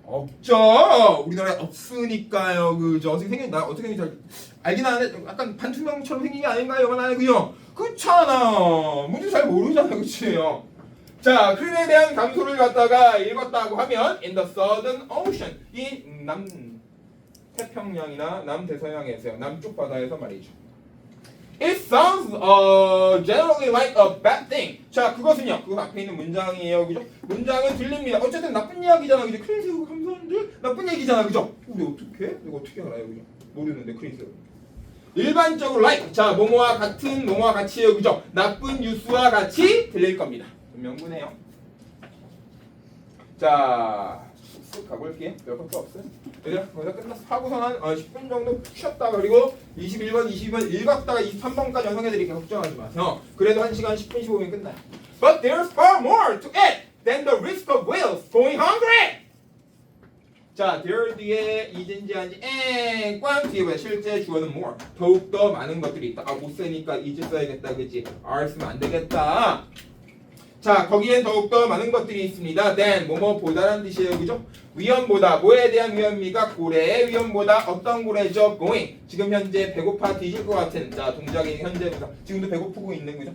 없죠. 우리나라에 없으니까요. 그죠? 어떻게 생긴 나 어떻게 생긴지 알긴 하는데 약간 반투명처럼 생긴 게 아닌가요? 이건 아니고요. 그렇잖아. 뭔지 잘 모르잖아, 그치요? 자, 크릴에 대한 감소를 갖다가 읽었다고 하면 in the Southern Ocean 이 남태평양이나 남대서양에서요. 남쪽 바다에서 말이죠. It sounds generally like a bad thing. 자, 그것은요. 그건 앞에 있는 문장이에요. 그죠? 문장은 들립니다. 어쨌든 나쁜 이야기잖아. 그죠? 크리스가 감사한데 나쁜 얘기잖아. 그죠? 근데 어떻게? 이거 어떻게 알아요? 그죠? 모르는데 크리스. 일반적으로 like. 자, 뭐뭐와 같은 뭐뭐와 같이요. 그죠? 나쁜 뉴스와 같이 들릴 겁니다. 명분해요. 자, 쓱 가볼게요. 별것도 없어요. 얘들아, 거기다 끝났어. 하고선 한 10분 정도 푹 쉬었다. 그리고 21번, 22번 읽었다가 23번까지 완성해드릴게요. 걱정하지 마세요. 그래도 1시간 10분, 15분 끝나요. But there's far more to it than the risk of whales going hungry. 자, there 뒤에 이진지 한지 꽝 뒤에 왜 실제 주어는 more 더욱더 많은 것들이 있다. 못 쓰니까 이제 써야겠다. 그치? R 쓰면 안 되겠다. 자, 거기엔 더욱더 많은 것들이 있습니다. then 뭐뭐보다라는 뜻이에요. 그죠? 위험보다 뭐에 대한 위험입니까? 고래의 위험보다 어떤 고래죠? going 지금 현재 배고파 뒤질 것 같은 자 동작의 현재 부사 지금도 배고프고 있는 거죠.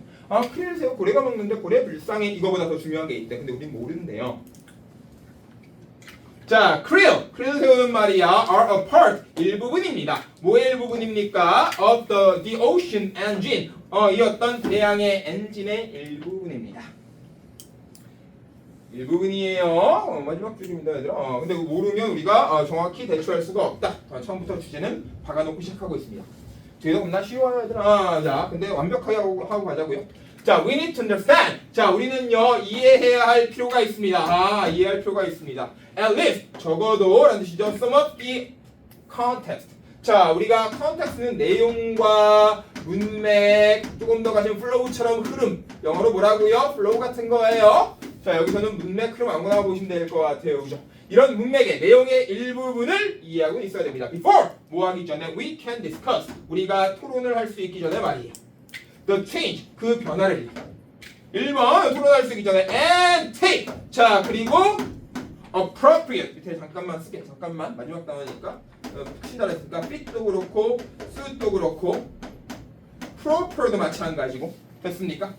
크릴 새우 고래가 먹는데 고래 불쌍해 이거보다 더 중요한 게 있대. 근데 우린 모르는데요. 자, krill 새우는 말이야 are a part 일부분입니다. 뭐의 일부분입니까? of the ocean engine 이 어떤 대양의 엔진의 일부분입니다. 일부분이에요. 마지막 줄입니다, 얘들아. 근데 그거 모르면 우리가 정확히 대처할 수가 없다. 처음부터 주제는 박아놓고 시작하고 있습니다. 뒤에도 겁나 쉬워요, 얘들아. 자, 근데 완벽하게 하고 가자고요. 자, we need to understand. 자, 우리는요 이해해야 할 필요가 있습니다. 이해할 필요가 있습니다. At least 적어도 라는 뜻이죠. Some of the context. 자, 우리가 컨텍스트는 내용과 문맥 조금 더 가신 flow처럼 흐름. 영어로 뭐라고요? flow 같은 거예요. 자, 여기서는 문맥 흐름 아무거나 보시면 될 것 같아요. 그죠? 이런 문맥의 내용의 일부분을 이해하고 있어야 됩니다. Before 뭐 하기 전에 we can discuss 우리가 토론을 할 수 있기 전에 말이에요. The change 그 변화를 1번 토론할 수 있기 전에 and take 자 그리고 appropriate 밑에 잠깐만 쓸게. 잠깐만 마지막 단어니까 친다고 했으니까 fit도 그렇고 suit도 그렇고 proper도 마찬가지고 됐습니까?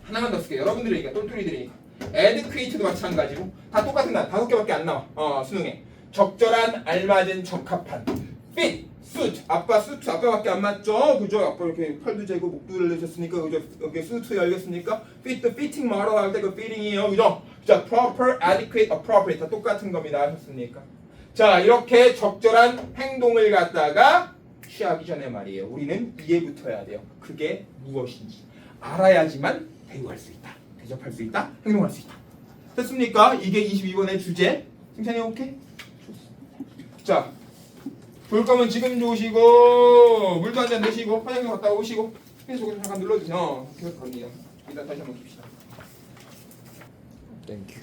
하나만 더 쓸게요. 여러분들이니까 똘똘이들이니까 adequate도 마찬가지고 다 똑같은 단 5개밖에 안 나와 수능에 적절한 알맞은 적합한 fit suit 아빠 수트 아빠밖에 안 맞죠? 그죠? 아빠 이렇게 팔도 재고 목도 열리셨으니까 그죠? 여기 수트 열렸으니까 fit fitting model 할 때 그 fitting이에요. 그죠? 자 proper adequate appropriate 다 똑같은 겁니다. 하셨습니까? 자 이렇게 적절한 행동을 갖다가 취하기 전에 말이에요. 우리는 이해부터 해야 돼요. 그게 무엇인지 알아야지만 대우할 수 있다. 대접할 수 있다. 행동할 수 있다. 됐습니까? 이게 22번의 주제. 승찬이 오케이? 자, 볼 거면 지금 좋으시고 물도 한 잔 드시고 화장실 갔다 오시고 계속 잠깐 눌러주세요. 계속 갑니다. 일단 다시 한번 봅시다. 땡큐.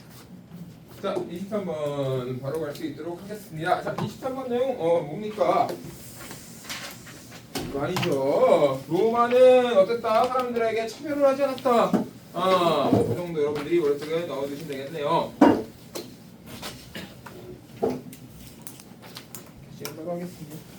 자, 23번 바로 갈 수 있도록 하겠습니다. 자, 23번 내용 뭡니까? 이거 아니죠. 로마는 어땠다? 사람들에게 차별을 하지 않았다. 그 정도 여러분들이 머릿속에 넣어두시면 되겠네요. 시작하겠습니다.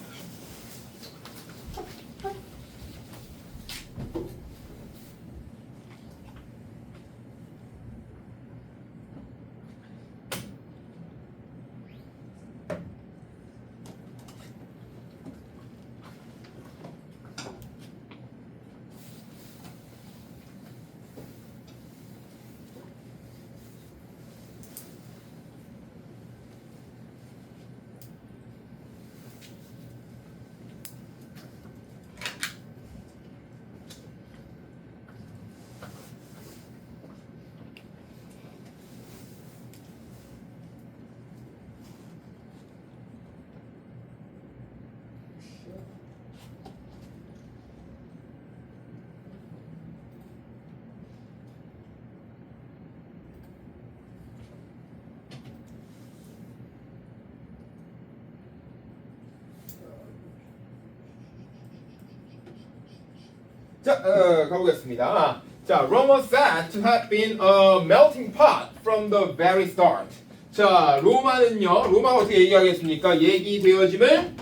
자, 가보겠습니다. 자, Rome was said to have been a melting pot from the very start. 자, 로마는요. 로마가 어떻게 얘기하겠습니까? 얘기되어짐을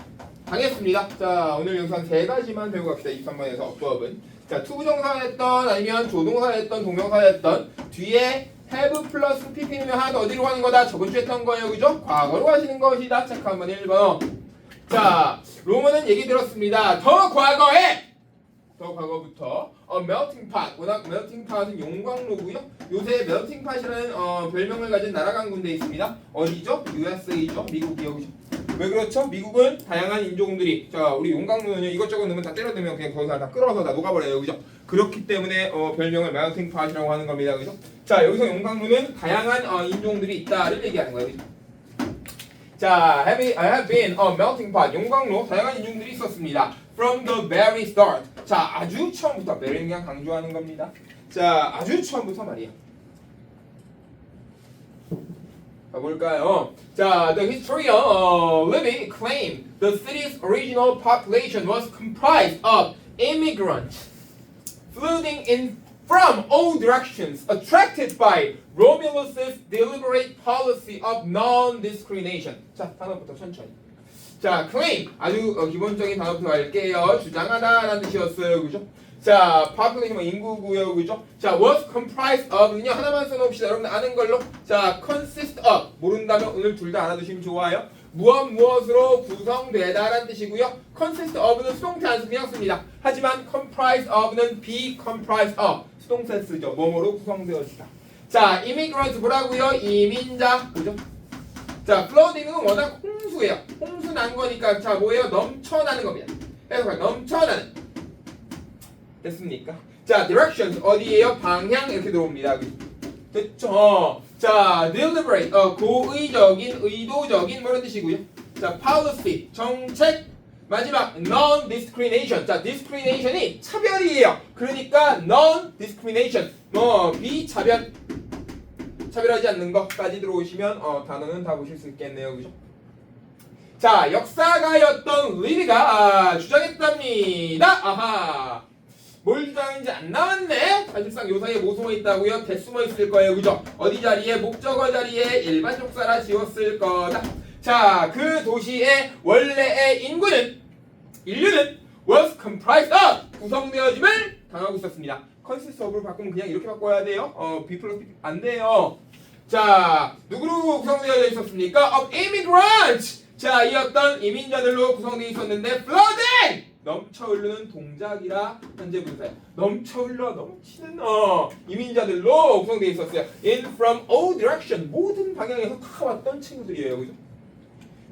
당했습니다. 자, 오늘 영상 세 가지만 배우고 갑시다. 23번에서 어법은. 자, 투부정사였던 아니면 조동사였던 동명사였던 뒤에 have 플러스 pp는 하나 어디로 가는 거다? 저번 주에 했던 거예요. 그죠? 과거로 가시는 것이다. 체크한번 1번. 자, 로마는 얘기 들었습니다. 더 과거부터 melting pot. 워낙 melting pot은 용광로고요. 요새 melting pot이라는 별명을 가진 나라가 한 군데 있습니다. 어디죠? USA죠. 미국이요. 그죠? 왜 그렇죠? 미국은 다양한 인종들이 자 우리 용광로는요 이것저것 넣으면 다 때려 넣으면 그냥 거기서 다 끌어서 다 녹아버려요. 그죠? 그렇기 때문에 별명을 melting pot이라고 하는 겁니다. 그죠? 자 여기서 용광로는 다양한 인종들이 있다를 얘기하는 거예요. 그죠? 자, I have been a melting pot. 용광로 다양한 인종들이 있었습니다. From the very start. 자, 아주 처음부터 very는 그냥 강조하는 겁니다. 자, 아주 처음부터 말이야. 가볼까요? 자, the historian Livy claimed the city's original population was comprised of immigrants flooding in from all directions, attracted by Romulus's deliberate policy of non-discrimination. 자, 단어부터 천천히. 자, claim 아주 기본적인 단어부터 갈게요. 주장하다라는 뜻이었어요, 그죠? 자, population 인구고요, 그죠? 자, was comprised of는요 하나만 써놓읍시다. 여러분 아는 걸로. 자, consist of 모른다면 오늘 둘 다 알아두시면 좋아요. 무엇으로 구성되다라는 뜻이고요. consist of는 수동태 안 그냥 씁니다. 하지만 comprise of는 be comprised of 수동태 쓰죠. 뭐뭐로 구성되어지다. 자, immigrants 뭐라고요? 이민자, 그죠? 자, flooding은 워낙 홍수예요. 홍수 난 거니까 자 뭐예요? 넘쳐나는 겁니다. 그래서 넘쳐나는. 됐습니까? 자, directions 어디에요? 방향 이렇게 들어옵니다. 됐죠? 자, deliberate 고의적인, 의도적인 뭐 이런 뜻이고요. 자, policy 정책. 마지막 non-discrimination. 자, discrimination이 차별이에요. 그러니까 non-discrimination 차별하지 않는 것까지 들어오시면 단어는 다 보실 수 있겠네요. 그죠? 자, 역사가였던 리비가 주장했답니다. 아하. 뭘 주장인지 안 나왔네? 사실상 요 사이에 뭐 숨어 있다고요? 대 숨어 있을 거예요. 그죠? 어디 자리에? 목적어 자리에 일반 족사라 지웠을 거다. 자, 그 도시의 원래의 인류는 was comprised of 구성되어짐을 당하고 있었습니다. consist of를 바꾸면 그냥 이렇게 바꿔야 돼요. be plus be 안 돼요. 자, 누구로 구성되어 있었습니까? of immigrants. 자, 이 어떤 이민자들로 구성되어 있었는데 flooding 넘쳐 흐르는 동작이라 현재 분사예요. 넘쳐 흘러 넘치는 이민자들로 구성되어 있었어요. in from all direction 모든 방향에서 다 왔던 친구들이에요. 그죠?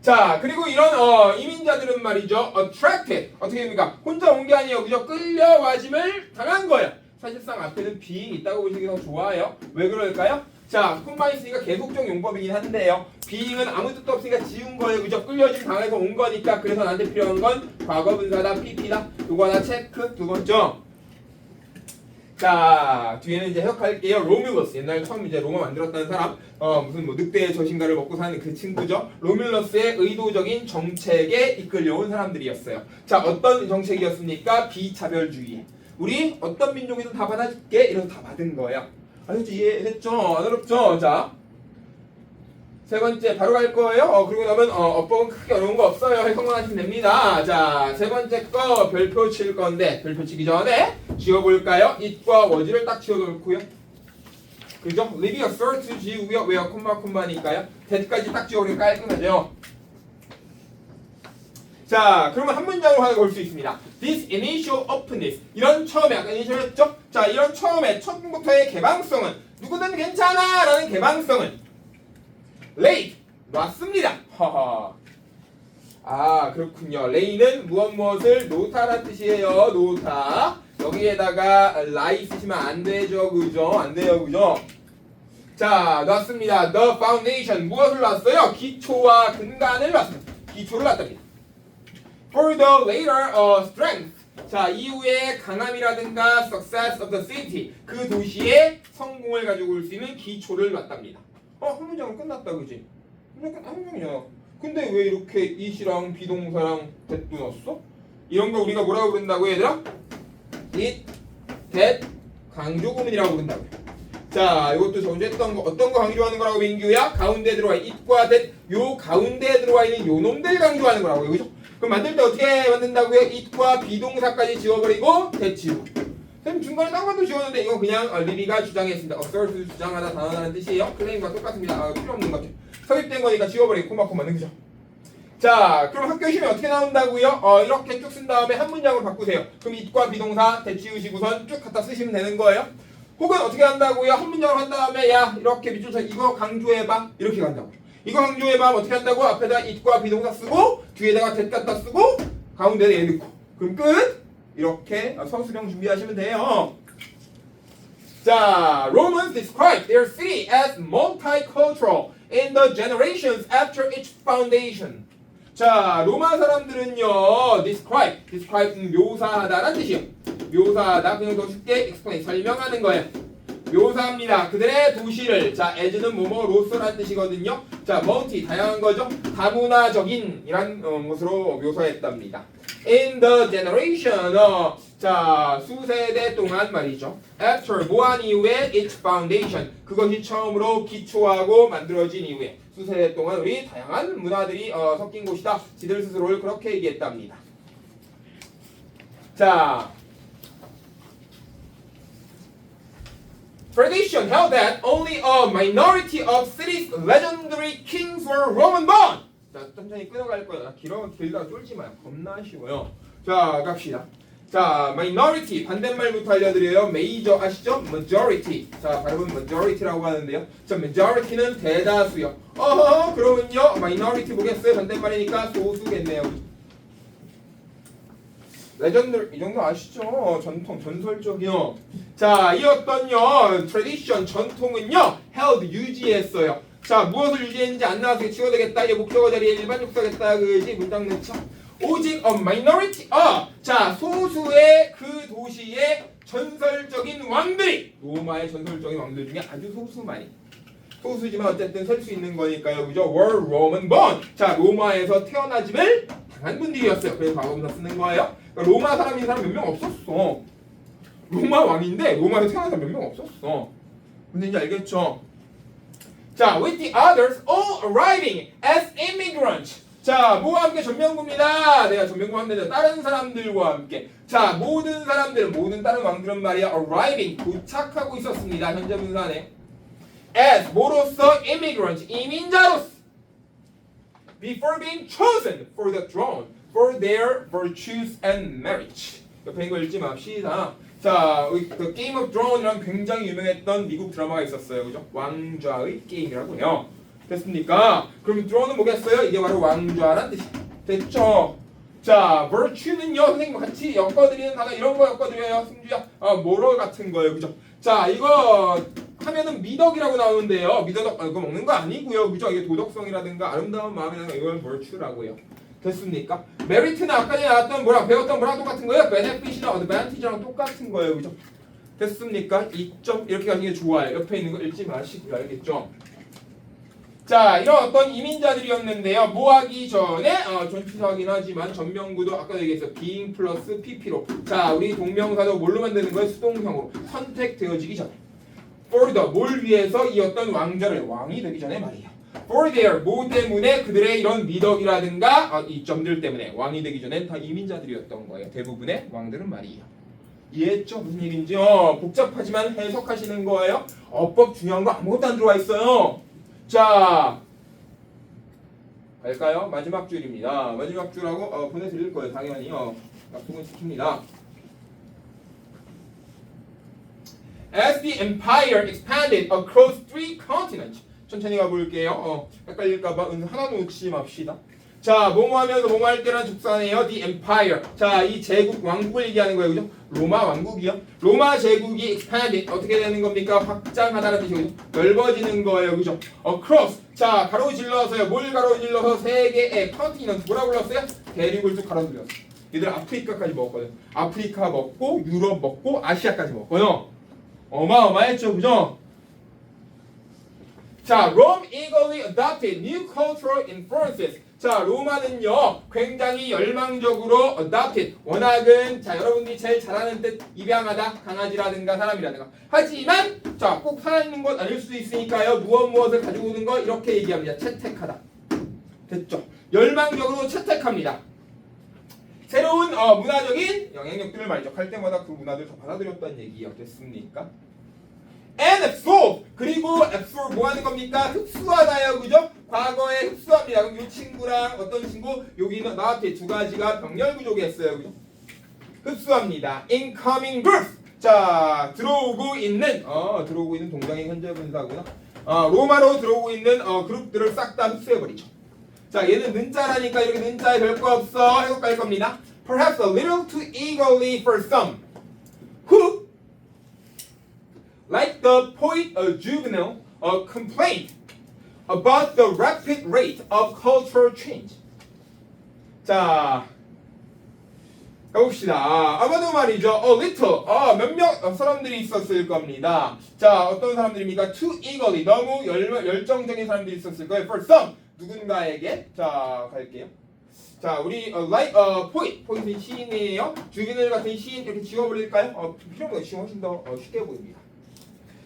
자, 그리고 이런 이민자들은 말이죠. attracted 어떻게 됩니까? 혼자 온 게 아니에요. 그죠? 끌려와짐을 당한 거예요. 사실상 앞에는 being 있다고 보시기 더 좋아요. 왜 그럴까요? 자, 콤만 있으니까 계속적 용법이긴 한데요. being은 아무 뜻도 없으니까 지운 거예요. 그죠? 끌려짐 당해서 온 거니까. 그래서 나한테 필요한 건 과거분사다, pp다. 요거 하나 체크. 두 번째. 자, 뒤에는 이제 해석할게요. 로뮬러스. 옛날 처음 이제 로마 만들었다는 사람. 무슨 뭐 늑대의 저신가를 먹고 사는 그 친구죠. 로뮬러스의 의도적인 정책에 이끌려온 사람들이었어요. 자, 어떤 정책이었습니까? 비차별주의. 우리 어떤 민족이든 다 받아줄게. 이래서 다 받은 거예요. 아셨죠? 이해됐죠? 안 어렵죠? 자, 세 번째 바로 갈 거예요. 그리고 나면 어법은 크게 어려운 거 없어요. 해석만 하시면 됩니다. 자, 세 번째 거 별표 칠 건데 별표 치기 전에 지워볼까요? it과 was를 딱 지워놓고요. 그죠? liv이 assert 지우고요. 왜요? 콤마니까요. that까지 딱 지워버리면 깔끔하죠. 자, 그러면 한 문장으로 하나 볼 수 있습니다. This initial openness. 이런 처음에 아까 이니셜했죠? 자, 이런 처음에 첫부터의 개방성은 누구든 괜찮아 라는 개방성은 late 놨습니다. 허허. 아, 그렇군요. lay는 무엇을 놓다란 뜻이에요. 놓다. 여기에다가 lie 쓰시면 안 되죠. 그죠? 안 돼요. 그죠? 자, 놨습니다. The foundation 무엇을 놨어요? 기초와 근간을 놨습니다. 기초를 놨답니다. For the later strength. 자, 이후에 강함이라든가 success of the city. 그 도시의 성공을 가지고 올 수 있는 기초를 놨답니다. 한 문장은 끝났다, 그지? 한 문장이야. 근데 왜 이렇게 it이랑 비동사랑 that도 넣었어? 이런 거 우리가 뭐라고 부른다고 얘들아? it that 강조 구문이라고 부른다고요. 자, 이것도 전에 했던 거 어떤 거 강조하는 거라고 민규야? 가운데 들어와 it과 that 요 가운데에 들어와 있는 요 놈들 강조하는 거라고요. 그죠? 그럼 만들 때 어떻게 만든다고요? it과 비동사까지 지워버리고 that 지우고. 선생님 중간에 딴 것도 지웠는데 이거 그냥 리비가 주장했습니다. assert 주장하다 단어라는 뜻이에요. 클레임과 똑같습니다. 필요 없는 것 같아요. 삽입된 거니까 지워버리고 코마코마는 그죠? 자, 그럼 학교 시험에 어떻게 나온다고요? 이렇게 쭉 쓴 다음에 한 문장으로 바꾸세요. 그럼 it과 비동사 대치우시고선 쭉 갖다 쓰시면 되는 거예요. 혹은 어떻게 한다고요? 한 문장으로 한 다음에 야 이렇게 밑줄쳐 이거 강조해봐 이렇게 간다고요. 이거 강조해봐 어떻게 한다고? 앞에다 it과 비동사 쓰고 뒤에다가 that 갖다 쓰고 가운데에 얘 넣고 그럼 끝! 이렇게 서술형 준비하시면 돼요. 자, Romans describe their city as multicultural in the generations after its foundation. 자, 로마 사람들은요, describe 묘사하다라는 뜻이요. 묘사하다, 그냥 더 쉽게 explain, 설명하는 거예요. 묘사합니다. 그들의 도시를, 자, as는 뭐뭐로서라는 뜻이거든요. 자, multi, 다양한 거죠. 다문화적인 이란 것으로 묘사했답니다. In the generation, 자, 수세대 동안 말이죠. After, 뭐한 이후에 its foundation, 그것이 처음으로 기초하고 만들어진 이후에 수세대 동안 우리 다양한 문화들이 섞인 곳이다. 지들 스스로를 그렇게 얘기했답니다. 자, tradition held that only a minority of cities' legendary kings were Roman born. 자, 천천히 끊어갈 거야. 길다 쫄지 마요. 겁나 쉬워요. 자, 갑시다. 자, minority 반대말부터 알려드려요. major 아시죠? majority. 자, 발음은 majority라고 하는데요. 자, majority는 대다수요. 그러면요, minority 뭐겠어요? 반대말이니까 소수겠네요. 레전드 이 정도 아시죠? 전통, 전설적이요. 자, 이 어떤요? tradition 전통은요, held 유지했어요. 자, 무엇을 유지했는지 안 나와서 치워야 되겠다. 이게 목적어 자리에 일반 욕사겠다. 그지? 문장 넣죠. 오직 a minority 자, 소수의 그 도시의 전설적인 왕들이 로마의 전설적인 왕들 중에 아주 소수만이 소수지만 어쨌든 셀 수 있는 거니까요. 그죠? were Roman born. 자, 로마에서 태어나짐을 당한 분들이었어요. 그래서 과거분사 쓰는 거예요. 그러니까 로마 사람인 사람 몇 명 없었어. 로마 왕인데 로마에서 태어난 사람 몇 명 없었어. 근데 이제 알겠죠? 자, with the others all arriving as immigrants. 자, 뭐와 함께 전명구입니다. 내가 전명구 하는데 다른 사람들과 함께. 자, 모든 사람들, 모든 다른 왕들은 말이야 arriving, 도착하고 있었습니다. 현재 분사네. as, 뭐로서? immigrants, 이민자로서. before being chosen for the throne, for their virtues and merit. 옆에 이거 읽지 맙시다. 자, The Game of Thrones이랑 굉장히 유명했던 미국 드라마가 있었어요. 그죠? 왕좌의 게임이라고요. 됐습니까? 그럼 throne은 뭐겠어요? 이게 바로 왕좌란 뜻이 됐죠? 자, virtue는요, 선생님 같이 엮어드리는 단어 이런 거 엮어드려요. 승주야, 모럴 같은 거예요. 그죠? 자, 이거 하면은 미덕이라고 나오는데요. 미덕, 이거 먹는 거 아니고요. 그죠? 이게 도덕성이라든가 아름다운 마음이라든가 이건 virtue라고요. 됐습니까? 메리트는 아까 전에 나왔던 배웠던 뭐랑 똑같은 거예요? benefit이랑 advantage랑 똑같은 거예요. 그죠? 됐습니까? 2점 이렇게 가는 게 좋아요. 옆에 있는 거 읽지 마시고요. 알겠죠? 자, 이런 어떤 이민자들이었는데요. 뭐 하기 전에 전치사하긴 하지만 전명구도 아까 얘기했어요. being 플러스 pp로. 자, 우리 동명사도 뭘로 만드는 거예요? 수동형으로. 선택되어지기 전에. for the, 뭘 위해서 이 어떤 왕자를 왕이 되기 전에 말이에요. for their, 뭐 때문에 그들의 이런 미덕이라든가 이 점들 때문에 왕이 되기 전에 다 이민자들이었던 거예요. 대부분의 왕들은 말이에요. 이해했죠? 무슨 얘기인지요? 복잡하지만 해석하시는 거예요. 어법 중요한 거 아무것도 안 들어와 있어요. 자, 갈까요? 마지막 줄입니다. 마지막 줄하고 보내드릴 거예요. 당연히요. 약속은 지킵니다. As the empire expanded across 3 continents. 천천히 가볼게요. 헷갈릴까봐 하나 놓지 맙시다. 자, 뭐뭐 하면서 뭐뭐 할 때란 족사네요. The empire. 자, 이 제국, 왕국을 얘기하는 거예요. 그죠? 로마 왕국이요. 로마 제국이 expanded. 어떻게 되는 겁니까? 확장하다는 뜻이거든요. 넓어지는 거예요. 그죠? across. 자, 가로질러서요. 뭘 가로질러서 세계의 continent. 뭐라 불렀어요? 대륙을 쭉 가로질렀어. 얘들 아프리카까지 먹었거든. 아프리카 먹고, 유럽 먹고, 아시아까지 먹고요. 어마어마했죠. 그죠? 자, Rome eagerly adopted new cultural influences. 자, 로마는요 굉장히 열망적으로 adopted. 워낙은 자 여러분들이 제일 잘하는 뜻 입양하다 강아지라든가 사람이라든가. 하지만 자 꼭 살아있는 것 아닐 수도 있으니까요 무엇을 가지고 오는 거 이렇게 얘기합니다. 채택하다. 됐죠? 열망적으로 채택합니다. 새로운 문화적인 영향력들을 말이죠. 할 때마다 그 문화들 다 받아들였다는 얘기 어땠습니까? And absorb. 그리고 absorb 뭐 하는 겁니까? 흡수하다요, 그죠? 과거에 흡수합니다. 그럼 이 친구랑 어떤 친구? 여기는 나한테 두 가지가 병렬 구조겠어요, 그죠? 흡수합니다. incoming groups. 자, 들어오고 있는 동작의 현재 분사구나. 로마로 들어오고 있는 그룹들을 싹 다 흡수해버리죠. 자, 얘는 는자라니까 이렇게 는자에 별거 없어. 해석할 겁니다. Perhaps a little too eagerly for some who, like the poet Juvenal, complained about the rapid rate of cultural change. 자, 가봅시다. 아마도 말이죠. little, 몇몇 사람들이 있었을 겁니다. 자, 어떤 사람들입니까? Too eagerly, 너무 열정적인 사람들이 있었을 거예요. For some, 누군가에게. 자, 갈게요. 자, 우리 like poet은 시인이에요. 주비넬 같은 시인 이렇게 지워버릴까요? 필요 없는 지금 훨씬 더 쉽게 보입니다.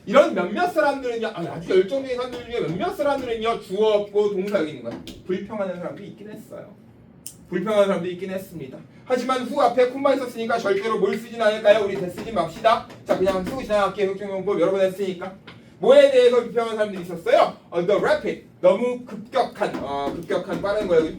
이런 몇몇 사람들은요, 아주 열정적인 사람들 중에 몇몇 사람들은요, 주어 없고 동사 여기 있는 거야. 불평하는 사람들이 있긴 했어요. 불평하는 사람들이 있긴 했습니다. 하지만 후 앞에 콤마 있었으니까 절대로 뭘 쓰진 않을까요? 우리 대쓰지 맙시다. 자, 그냥 쓰고 지나갈게요. 혁정용법 여러 번 했으니까. 뭐에 대해서 불평하는 사람들이 있었어요? The rapid, 너무 급격한 빠른 거예요.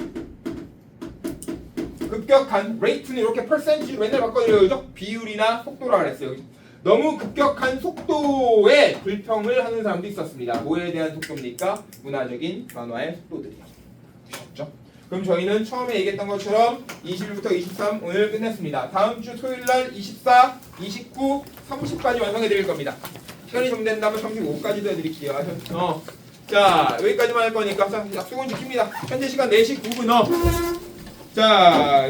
급격한 rate는 이렇게 percentage로 맨날 바꿔드려요, 그죠? 비율이나 속도라 그랬어요, 그죠? 너무 급격한 속도에 불평을 하는 사람도 있었습니다. 뭐에 대한 속도입니까? 문화적인 변화의 속도들이요. 그렇죠? 그럼 저희는 처음에 얘기했던 것처럼 21부터 23 오늘 끝냈습니다. 다음 주 토요일날 24, 29, 30까지 완성해 드릴 겁니다. 시간이 좀 된다면 35까지도 해드릴게요. 자, 여기까지만 할 거니까 약속은 지킵니다. 현재 시간 4시 9분. 자,